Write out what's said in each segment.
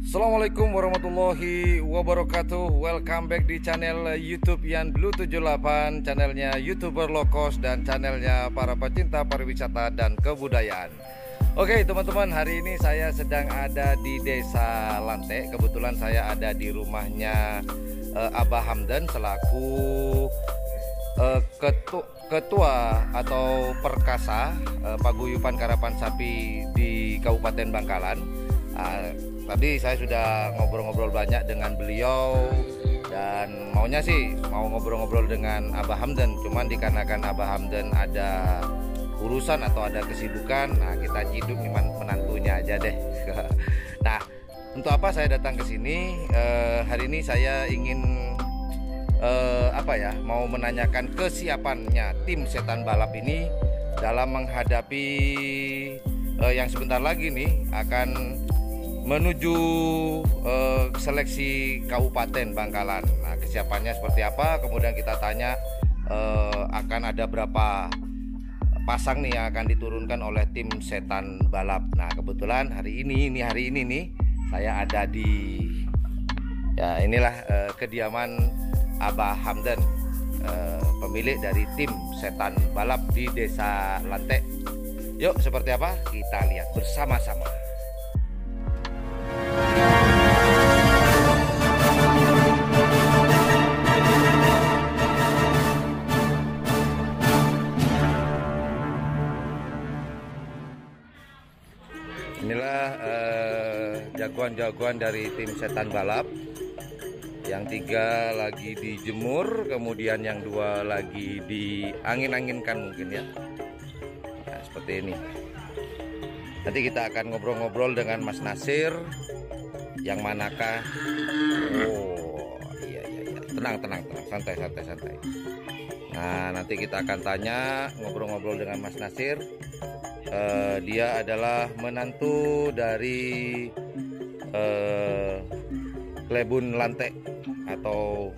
Assalamualaikum warahmatullahi wabarakatuh. Welcome back di channel YouTube Yan Blue 78, channelnya YouTuber low cost dan channelnya para pecinta pariwisata dan kebudayaan. Oke teman-teman, hari ini saya sedang ada di Desa Lante. Kebetulan saya ada di rumahnya Abah Hamdan selaku ketua atau perkasa Paguyuban Karapan Sapi di Kabupaten Bangkalan. Tadi saya sudah ngobrol-ngobrol banyak dengan beliau dan maunya sih mau ngobrol-ngobrol dengan Abah Hamdan, cuman dikarenakan Abah Hamdan ada urusan atau ada kesibukan, nah kita ciduk nih menantunya aja deh. Nah, untuk apa saya datang ke sini? Hari ini saya ingin mau menanyakan kesiapannya tim setan balap ini dalam menghadapi yang sebentar lagi nih akan menuju seleksi Kabupaten Bangkalan. Nah, kesiapannya seperti apa? Kemudian kita tanya akan ada berapa pasang nih yang akan diturunkan oleh tim setan balap. Nah, kebetulan hari ini nih saya ada di kediaman Abah Hamdan, pemilik dari tim setan balap di Desa Lante. Yuk, seperti apa? Kita lihat bersama-sama. Inilah jagoan-jagoan dari tim setan balap. Yang 3 lagi dijemur, kemudian yang 2 lagi diangin-anginkan mungkin ya. Nah, seperti ini. Nanti kita akan ngobrol-ngobrol dengan Mas Nasir. Yang manakah? Oh, iya. Tenang, santai. Nah, nanti kita akan tanya, ngobrol-ngobrol dengan Mas Nasir. Dia adalah menantu dari Klebun Lante atau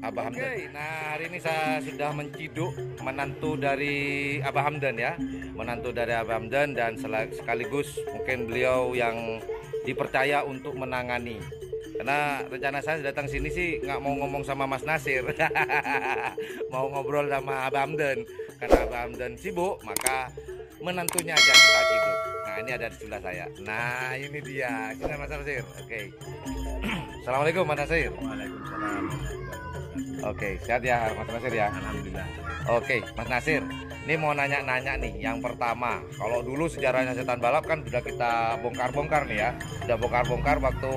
Abah Hamdan. Oke, nah hari ini saya sudah menciduk menantu dari Abah Hamdan ya, menantu dari Abah Hamdan dan sekaligus mungkin beliau yang dipercaya untuk menangani. Karena rencana saya datang sini sih nggak mau ngomong sama Mas Nasir, mau ngobrol sama Abah Hamdan. Karena Abah Hamdan sibuk, maka menantunya aja kita ciduk. Nah, ini ada di sebelah saya. Nah, ini dia. Sini Mas Nasir. Oke. Assalamualaikum Mas Nasir. Waalaikumsalam. Oke, sehat ya Mas Nasir ya? Alhamdulillah. Oke, Mas Nasir. Ini mau nanya-nanya nih. Yang pertama, kalau dulu sejarahnya setan balap kan sudah kita bongkar-bongkar nih ya. Sudah bongkar-bongkar waktu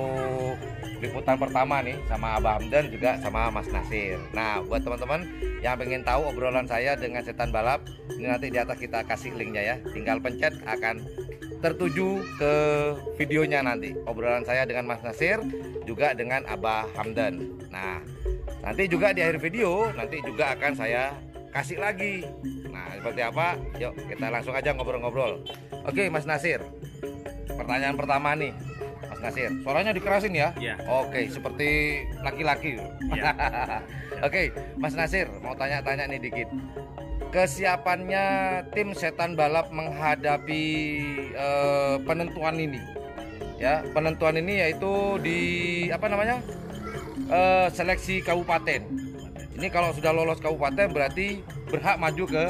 liputan pertama nih sama Abah Hamdan juga sama Mas Nasir. Nah, buat teman-teman yang pengen tahu obrolan saya dengan setan balap, ini nanti di atas kita kasih linknya ya. Tinggal pencet akan tertuju ke videonya nanti. Obrolan saya dengan Mas Nasir juga dengan Abah Hamdan. Nah, nanti juga di akhir video nanti juga akan saya kasih lagi. Nah, seperti apa? Yuk kita langsung aja ngobrol-ngobrol. Oke, Mas Nasir. Pertanyaan pertama nih. Mas Nasir, suaranya dikerasin ya? Iya. Oke, seperti laki-laki. Iya. Oke, Mas Nasir, mau tanya-tanya nih dikit. Kesiapannya tim setan balap menghadapi penentuan ini. Ya, penentuan ini yaitu di seleksi kabupaten. Ini kalau sudah lolos kabupaten berarti berhak maju ke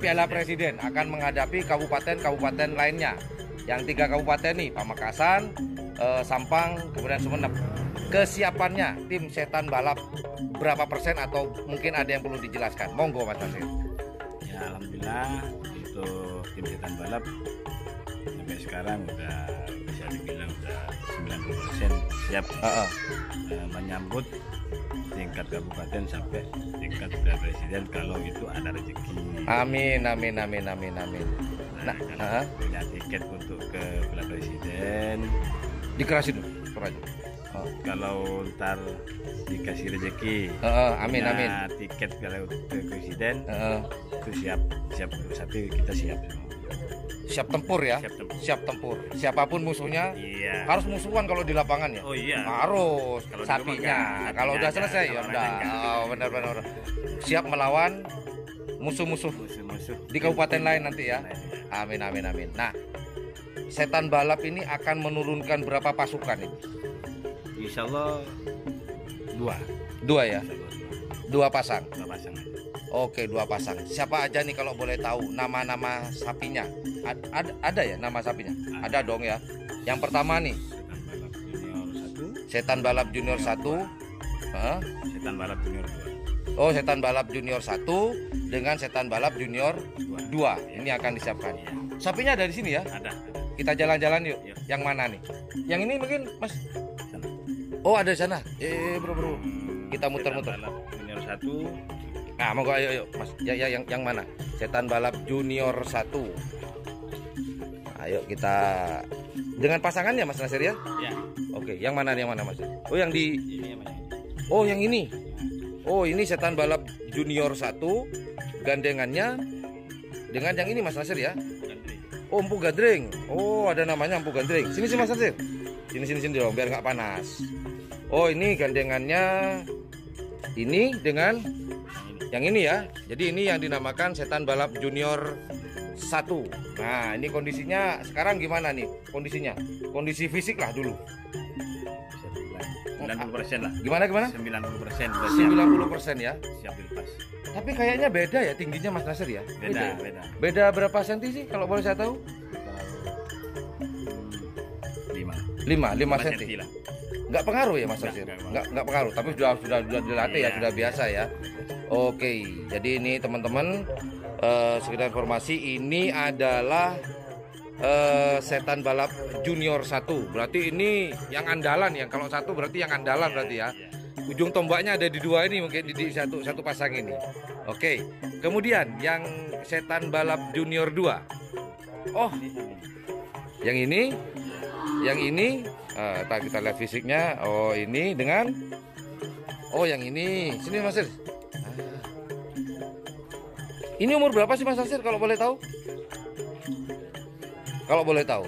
Piala Presiden, akan menghadapi kabupaten-kabupaten lainnya. Yang 3 kabupaten nih, Pamekasan, Sampang, kemudian Sumeneb. Kesiapannya tim setan balap berapa persen atau mungkin ada yang perlu dijelaskan? Monggo Mas Nasir. Ya, alhamdulillah untuk tim setan balap sampai sekarang udah bisa dibilang udah 90% siap menyambut tingkat kabupaten sampai tingkat presiden kalau itu ada rezeki. Amin. Nah, punya tiket untuk ke Piala Presiden Dikerasin aja. kalau ntar dikasih rezeki. Amin. Tiket Piala Presiden itu siap sapi, kita siap. Siap tempur ya. Siap tempur. Siapapun musuhnya. Iya. Harus musuhan kalau di lapangan ya. Oh iya. Harus. Kalau sapinya. Kalau udah selesai ya udah. Benar. Siap melawan musuh-musuh di kabupaten lain nanti ya. Amin. Nah, setan balap ini akan menurunkan berapa pasukan ini? Insya Allah dua. Dua ya? Insya Allah Dua pasang. dua pasang aja. Oke, dua pasang. Siapa aja nih kalau boleh tahu nama-nama sapinya? Ada ya nama sapinya? Ada dong ya. Yang pertama nih, Setan balap junior 1, Setan Balap Junior 1. Hah? setan balap junior 2. Oh, Setan Balap Junior 1 dengan Setan Balap Junior 2. Ini akan disiapkan. Sapinya ada di sini ya? Ada. Kita jalan-jalan yuk. Ya. Yang mana nih? Yang ini mungkin, Mas? Sana. Oh, ada di sana. Bro. Kita muter-muter. Setan balap junior 1. Nah, monggo ayo, Mas. Yang mana? Setan Balap Junior 1. Ayo kita dengan pasangannya, Mas Nasir ya? Ya. Oke, yang mana Mas? Oh, yang di Ini yang mana? Oh, yang ini. Oh, ini Setan Balap Junior 1 gandengannya dengan yang ini Mas Nasir ya? Gandri. Oh, Empu Gadring. Oh, ada namanya Empu Gadring. Sini Mas Nasir. Sini dong biar nggak panas. Oh, ini gandengannya ini dengan yang ini ya. Jadi ini yang dinamakan Setan Balap Junior 1. Nah, ini kondisinya sekarang gimana nih? Kondisi fisik lah dulu. Bisa dibilang 90% lah. Gimana? 90% sudah siap. 90% ya. Siap dilepas. Tapi kayaknya beda ya tingginya Mas Nasir ya? Beda. Beda berapa senti sih kalau boleh saya tahu? 5 senti. lah. Nggak pengaruh ya Mas Nggak, Nasir? nggak Nggak pengaruh, tapi sudah dilatih ya, Iya. sudah biasa ya. Oke, jadi ini teman-teman sekedar informasi, ini adalah Setan Balap Junior 1. Berarti ini yang andalan ya. Kalau satu berarti yang andalan berarti ya. Ujung tombaknya ada di dua ini, mungkin di satu pasang ini. Oke. Kemudian yang Setan Balap Junior 2. Oh, yang ini. Kita lihat fisiknya. Oh, ini dengan yang ini. Sini Mas Nasir. Ini umur berapa sih Mas Nasir kalau boleh tahu? Kalau boleh tahu.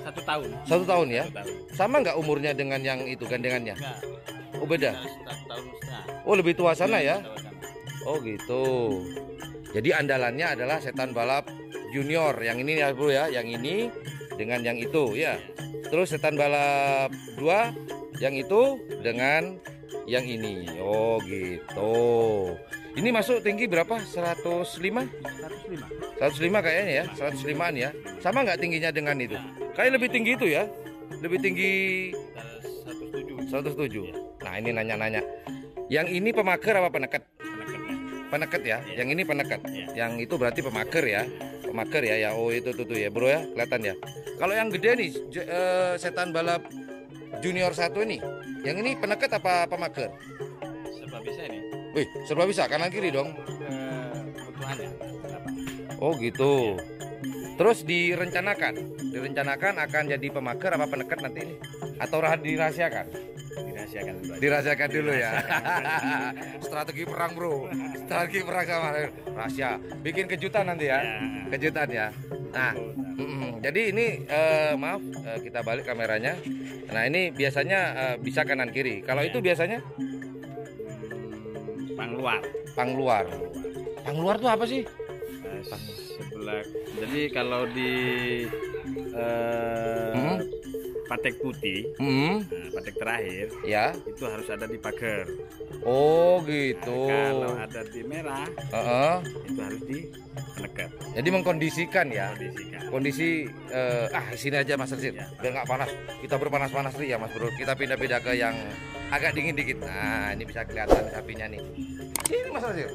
1 tahun. 1 tahun ya? 1 tahun. Sama nggak umurnya dengan yang itu gandengannya? Enggak. Oh, beda. 1 tahun setengah. Oh, lebih tua sana ya? 1 tahun sana. Oh, gitu. Jadi andalannya adalah Setan Balap Junior. Yang ini ya Bro ya, yang ini dengan yang itu ya. Terus Setan Balap 2 yang itu dengan yang ini. Oh, gitu. Ini masuk tinggi berapa? 105? 105 kayaknya ya, 105-an ya. Sama nggak tingginya dengan itu? Kayak lebih tinggi itu ya. Lebih tinggi 107. Nah, ini nanya-nanya. Yang ini pemager apa peneket? Peneket ya. Yang ini peneket. Yang itu berarti pemager ya. Pemager ya. Ya, oh itu tuh ya, Bro ya. Kelihatan ya. Kalau yang gede nih Setan Balap Junior 1 ini. Yang ini peneket apa pemager? Serba bisa ini. Wih, serba bisa kanan kiri dong. Kebutuhannya. Oh gitu. Terus direncanakan akan jadi pemager apa peneket nanti ini? Atau dirahasiakan? Dirahasiakan dulu. Dirahasiakan dulu ya. Strategi perang Bro. Strategi perang sama rahasia. Bikin kejutan nanti ya. Kejutan ya. Nah, jadi ini maaf kita balik kameranya. Nah ini biasanya bisa kanan kiri. Kalau itu biasanya? Pangluar tuh apa sih? Sebelah. Jadi kalau di patek putih, patek terakhir, ya itu harus ada di pagar. Oh gitu. Kalau ada di merah, itu harus di peneket. Jadi mengkondisikan ya. Kondisi. Kondisi sini aja Mas Nasir. Biar nggak panas. Kita berpanas-panas nih ya Mas Bro. Kita pindah-pindah ke yang agak dingin dikit. Nah ini bisa kelihatan sapinya nih. Ini Mas Nasir.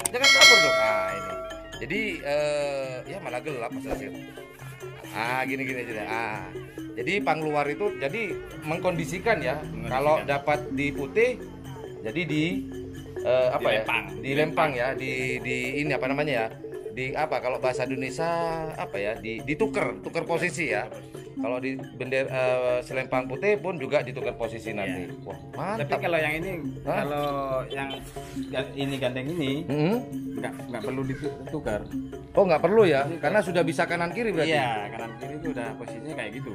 Jangan kabur dong. Nah ini. Jadi ya malah gelap Mas Nasir. Gini aja. Jadi pangluar itu jadi mengkondisikan ya. Kalau dapat di putih, jadi dilempang ya. Di ini apa namanya ya? Di apa kalau bahasa Indonesia apa ya? Ditukar posisi ya. Kalau di selempang putih pun juga ditukar posisi nanti. Wah, mantap. Tapi kalau yang ini, kalau yang ini gandeng ini, nggak perlu ditukar. Oh, nggak perlu ya, karena sudah bisa kanan kiri berarti. Iya, kanan kiri itu udah posisinya kayak gitu.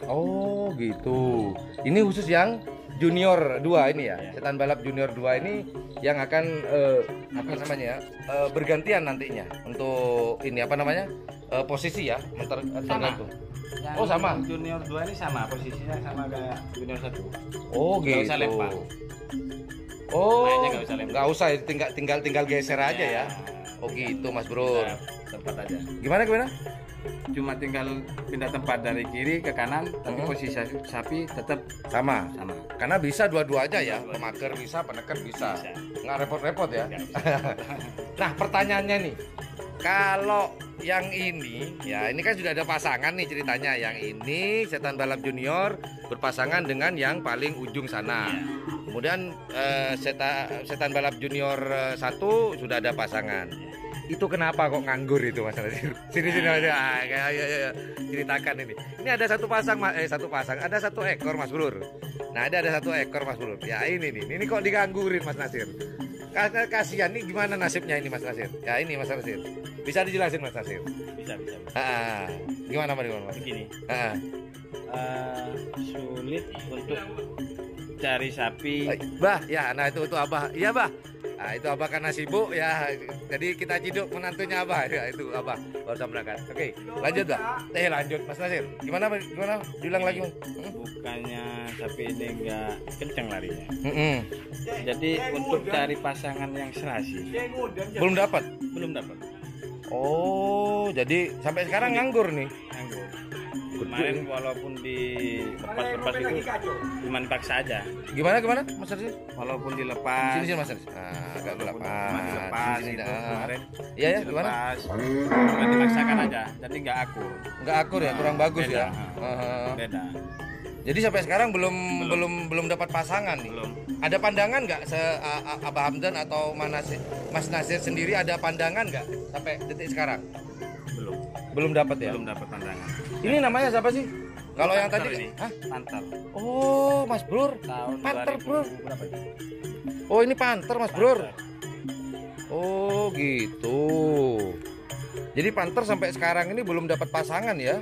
Oh, gitu. Ini khusus yang Junior 2 ini ya. Setan Balap Junior 2 ini yang akan apa namanya ya? Bergantian nantinya untuk ini apa namanya? posisi ya, tergantung. Yang Oh, sama. junior 2 ini sama posisinya sama kayak junior 1. Oh Nggak gitu. usah lempar. Oh, Mainnya nggak usah lempar. nggak usah, tinggal geser aja ya. Oh gitu Mas Bro. Tempat aja. Gimana? Cuma tinggal pindah tempat dari kiri ke kanan, tapi posisi sapi tetap Sama. sama. Karena bisa dua-dua aja ya. Pemaker bisa, penekan bisa. Nggak repot-repot ya. Nah, pertanyaannya nih. Kalau yang ini, ya ini kan sudah ada pasangan nih ceritanya. Yang ini Setan Balap Junior berpasangan dengan yang paling ujung sana. Kemudian Setan Balap Junior 1 sudah ada pasangan. Itu kenapa kok nganggur itu Mas Nasir? Sini aja. Ayo, ceritakan ini. Ini ada satu pasang, ada satu ekor Mas Bro. Nah, ada satu ekor Mas Bro. Ya ini nih. Ini kok diganggurin Mas Nasir? Kasihan nih, gimana nasibnya ini Mas Nasir? Ya ini Mas Nasir. Bisa dijelasin Mas Nasir? Bisa. Gimana Mas? Begini. Sulit untuk cari sapi. Bah, ya, nah itu Abah. Iya, Bah. Nah, itu Abah karena sibuk ya. Jadi kita ciduk menantunya Abah. Ya, itu Abah baru berangkat. Oke, lanjut Bah. Lanjut Mas Nasir. Gimana? Diulang lagi. Bukannya sapi ini enggak kencang larinya. Jadi untuk cari pasangan yang serasi Belum dapat. Oh, jadi sampai sekarang nganggur nih. Nganggur. Kemarin walaupun dilepas itu cuma dipaksa aja. Gimana Mas Nasir? Walaupun dilepas. Sini Mas Nasir. Agak gelap. Dilepas Sini, itu kemarin. Iya ya, gimana? Cuma dipaksakan aja, jadi nggak akur. Nggak akur ya, kurang bagus beda. ya. Beda. Jadi sampai sekarang belum dapat pasangan nih. Belum. Ada pandangan nggak Abah Hamdan atau Mas Nasir sendiri ada pandangan nggak sampai detik sekarang? Belum dapat ya. Belum dapat pandangan. Ini namanya siapa sih? Kalau yang Panther tadi ini. Hah? Panther. Oh, Mas Bro. Tahun Panther, 2000 Bro. berapa itu? Oh, ini Panther, Mas Bro. Panther. Oh, gitu. Jadi Panther sampai sekarang ini belum dapat pasangan ya?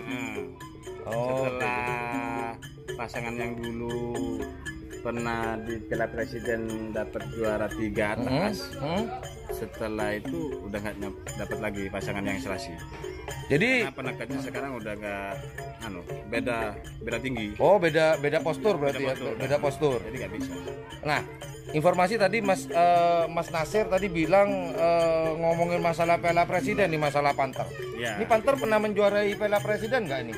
Oh, setelah pasangan yang dulu pernah di Piala Presiden dapat juara 3 atas. Setelah itu udah nggak dapat lagi pasangan yang serasi. Jadi karena penekatnya sekarang udah nggak beda tinggi. Oh, beda postur berarti beda postur. Jadi nggak bisa. Nah, informasi tadi Mas Nasir tadi bilang ngomongin masalah Piala Presiden nih, masalah Panther. Ya. Ini Panther pernah menjuarai Piala Presiden nggak ini?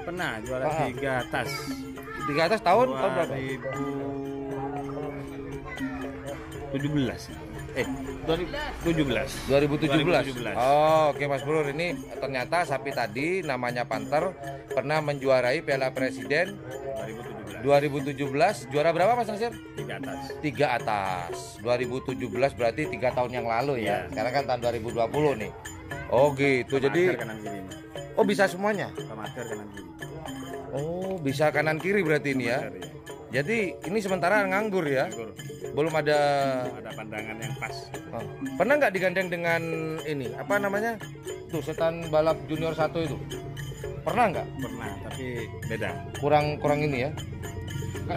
Pernah juara 3 atas. 3 atas tahun berapa? 2017. Oh, oke Mas Bro, ini ternyata sapi tadi namanya Panther pernah menjuarai Piala Presiden 2017. Juara berapa Mas Nasir? 3 atas. 2017 berarti 3 tahun yang lalu ya. Sekarang kan tahun 2020 nih. Oh gitu. Jadi oh bisa semuanya? Kanan kiri. Oh, bisa kanan kiri berarti ini ya. Jadi ini sementara nganggur ya. Belum ada pandangan yang pas. Oh. Pernah nggak digandeng dengan ini apa namanya? Tuh Setan Balap Junior 1 itu. Pernah nggak? Pernah, tapi beda. Kurang ini ya.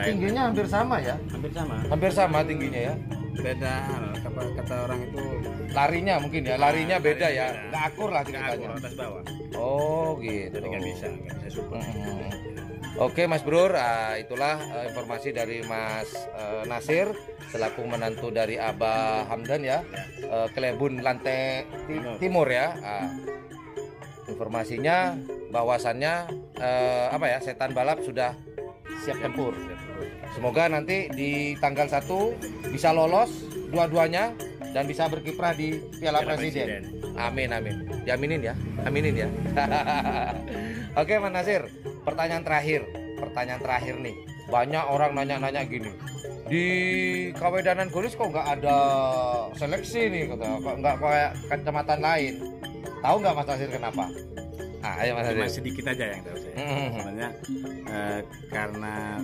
Tingginya hampir sama ya? Hampir sama tingginya ya. Beda, kata orang itu larinya mungkin ya, larinya beda ya. Nggak akur lah ceritanya. Atas bawah. Oh gitu. Jadi nggak bisa support. Oke Mas Bro, itulah informasi dari Mas Nasir selaku menantu dari Abah Hamdan ya, Kelebun Lantai Timur ya. Informasinya bahwasannya Setan Balap sudah siap tempur. Semoga nanti di tanggal 1 bisa lolos dua-duanya dan bisa berkiprah di Piala Presiden. Amin. Diaminin ya. Aminin ya. Oke Mas Nasir, pertanyaan terakhir nih. Banyak orang nanya-nanya gini. Di Kawedanan Golis kok nggak ada seleksi nih, kok nggak kayak kecamatan lain. Tahu nggak Mas Nasir kenapa? Ayo Mas Nasir. Cuma sedikit aja yang tahu saya. Sebenarnya karena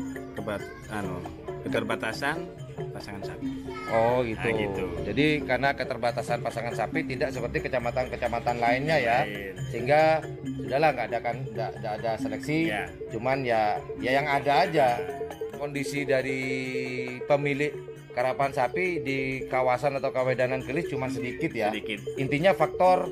keterbatasan pasangan sapi. Oh gitu. Jadi karena keterbatasan pasangan sapi tidak seperti kecamatan lainnya ya, sehingga sudahlah nggak ada seleksi. Cuman ya yang ada aja kondisi dari pemilik karapan sapi di kawasan atau Kawedanan Gelis cuma sedikit ya. Intinya faktor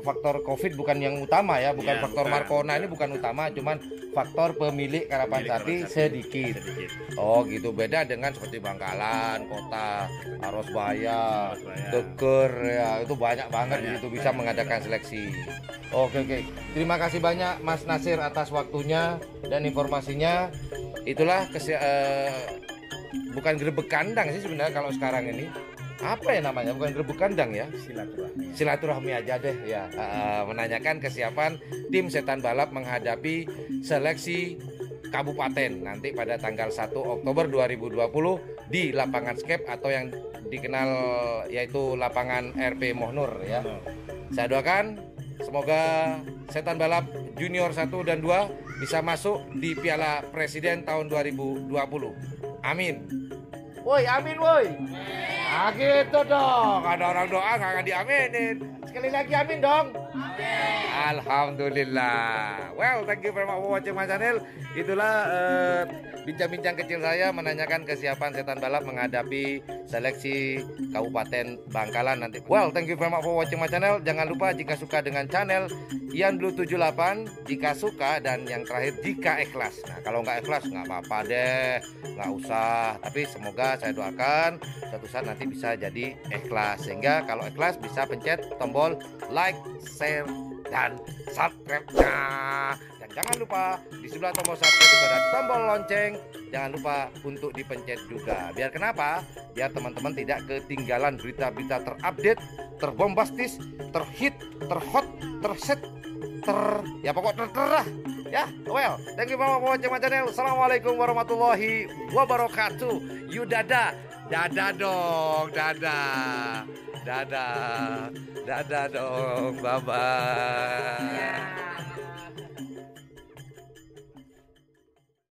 faktor COVID bukan yang utama ya, bukan Ya, faktor bukan, Marcona bukan. ini bukan utama, cuman faktor pemilik karapan Pemilik sapi karapan sapi sedikit. sedikit. Oh gitu, beda dengan seperti Bangkalan, Kota, Arosbaya, Arosbaya. Teker ya, itu banyak banget Banyak, itu bisa banyak. mengadakan seleksi. Oke. Terima kasih banyak Mas Nasir atas waktunya dan informasinya. Itulah bukan grebek kandang sih sebenarnya kalau sekarang ini. Apa ya namanya? Bukan grebek kandang ya. Silaturahmi aja deh ya. Menanyakan kesiapan tim Setan Balap menghadapi seleksi kabupaten nanti pada tanggal 1 Oktober 2020 di lapangan Skep atau yang dikenal yaitu lapangan RP Mohnur ya. Saya doakan semoga Setan Balap Junior 1 dan 2 bisa masuk di Piala Presiden tahun 2020. Amin. Woi, amin woi. Nah gitu dong. Ada orang doa nggak diaminin. Sekali lagi amin dong. Amin. Alhamdulillah. Well, thank you very much for watching my channel. Itulah bincang-bincang kecil saya menanyakan kesiapan Setan Balap menghadapi seleksi Kabupaten Bangkalan nanti. Well, thank you very much for watching my channel. Jangan lupa jika suka dengan channel Ian Blue 78, jika suka, dan yang terakhir jika ikhlas. Nah, kalau nggak ikhlas nggak apa-apa deh, nggak usah. Tapi semoga saya doakan suatu saat nanti bisa jadi ikhlas, sehingga kalau ikhlas bisa pencet tombol like, share, dan subscribe-nya. Dan jangan lupa di sebelah tombol subscribe itu ada tombol lonceng. Jangan lupa untuk dipencet juga. Biar kenapa? Biar teman-teman tidak ketinggalan berita-berita terupdate, terbombastis, terhit, terhot, terset, ya pokok terterah. Ya, well, thank you for watching my channel. Assalamualaikum warahmatullahi wabarakatuh. You dadah, dadah dong, dadah, dadah, dadah dong, bye bye.